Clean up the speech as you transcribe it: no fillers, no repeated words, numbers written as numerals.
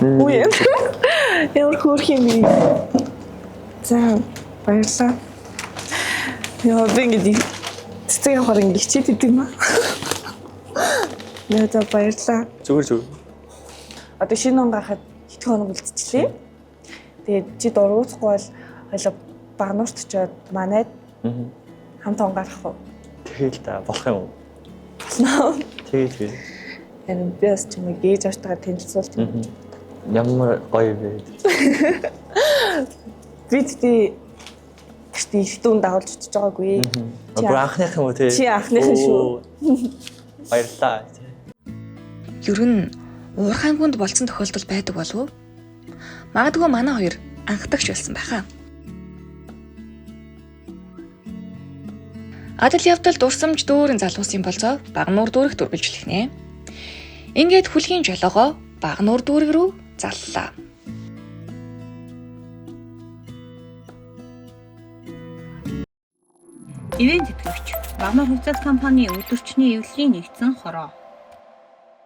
Үе. Ямар хөөрх юм бэ? За баярлалаа. Яа би ингэ цэцэг авахар ингэ хичээд идэв юм аа. Яа за баярлалаа. Зүгээр. Одоо шинэ он гарахад хэдэн хоног үлдчихлээ. Тэгээд чи дургуутахгүй бол хоёлоо багнуурт очиод манайд хамт он гарах уу? Тэгэл та болох юм уу? Болно. Тэгээ. Энэ би бас чимээ гээж авчтайгаар танилцуулт юм. Ямар гоё вэ? Би гэхдээ ихтүүн дагуулж очиж байгаагүй. Бүр анхных юм уу те? Чи анхных нь шүү. Баярлалаа. Ер нь уурхайн хүнд болсон тохиолдол байдаг болов уу? Магадгүй манай хоёр анхдагч болсон байхаа. Адал явдал дурсамж дүүрэн залуусын болцоо багнуур дүүрэг дүргэлжлэхнэ. Ингээд хүлгийн жолоогоо багнуур дүүрэг рүү заллаа. Ивент тэтгэгч Багнуур хувьцаат компани өдөрчний эвлэлийн нэгдсэн хороо.